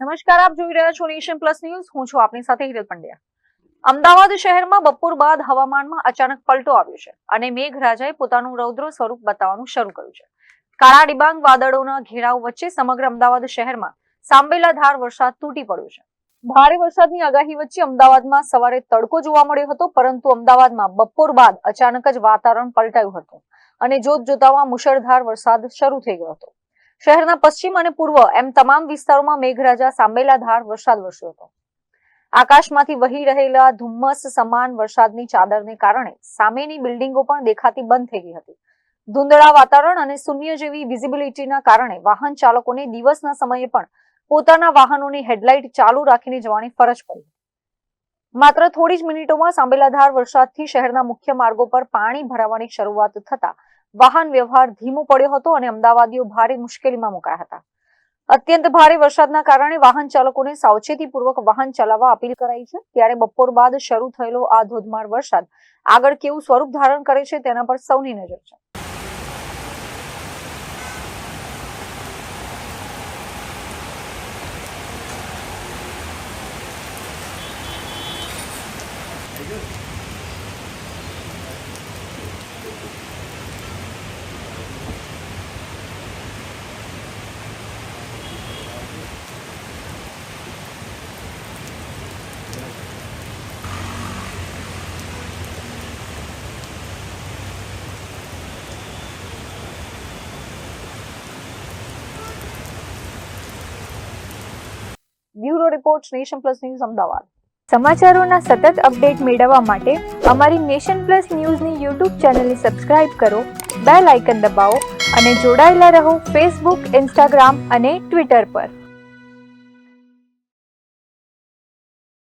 નમસ્કાર, આપ જોઈ રહ્યા છો નેશન પ્લસ ન્યૂઝ. હું છું આપની સાથે હિરલ પંડ્યા. અમદાવાદ શહેરમાં બપોર બાદ હવામાનમાં અચાનક પલટો આવ્યો છે અને મેઘરાજાએ પોતાનું રૌદ્ર સ્વરૂપ બતાવવાનું શરૂ કર્યું છે. કાળા ડિબાંગ વાદળોના ઘેરાવ વચ્ચે સમગ્ર અમદાવાદ શહેરમાં સાંબેલાધાર વરસાદ તૂટી પડ્યો છે. ભારે વરસાદની આગાહી વચ્ચે અમદાવાદમાં સવારે તડકો જોવા મળ્યો હતો, પરંતુ અમદાવાદમાં બપોર બાદ અચાનક જ વાતાવરણ પલટાયું હતું અને જોતજોતામાં મુશળધાર વરસાદ શરૂ થઈ ગયો હતો. શહેરના પશ્ચિમ અને પૂર્વ એમ તમામ વિસ્તારોમાં મેઘરાજા સાંબેલાધાર વરસાદ વરસ્યો હતો. આકાશમાંથી વહી રહેલા ધુમ્મસ સમાન વરસાદની ચાદરને કારણે સામેની બિલ્ડિંગો પણ દેખાતી બંધ થઈ ગઈ હતી. ધૂંધળા વાતાવરણ અને શૂન્ય જેવી વિઝિબિલિટીના કારણે વાહન ચાલકોને દિવસના સમયે પણ પોતાના વાહનોની હેડલાઇટ ચાલુ રાખીને જવાની ફરજ પડી. માત્ર થોડી જ મિનિટોમાં સાંબેલાધાર વરસાદથી શહેરના મુખ્ય માર્ગો પર પાણી ભરાવાની શરૂઆત થતા વાહન વ્યવહાર ધીમો પડ્યો હતો અને અમદાવાદીઓ ભારે મુશ્કેલીમાં મુકાયા હતા. અત્યંત ભારે વરસાદના કારણે વાહન ચાલકોને સાવચેતીપૂર્વક વાહન ચલાવવા અપીલ કરાઈ છે. ત્યારે બપોર બાદ શરૂ થયેલો આ ધોધમાર વરસાદ આગળ કેવું સ્વરૂપ ધારણ કરે છે તેના પર સૌની નજર છે. Bureau report, nation plus news, Ahmedabad. સમાચારોના સતત અપડેટ મેળવવા માટે અમારી નેશન પ્લસ ન્યૂઝની યુટ્યુબ ચેનલને સબસ્ક્રાઇબ કરો, બેલ આઇકન દબાવો અને જોડાયેલા રહો ફેસબુક, ઇન્સ્ટાગ્રામ અને ટ્વિટર પર.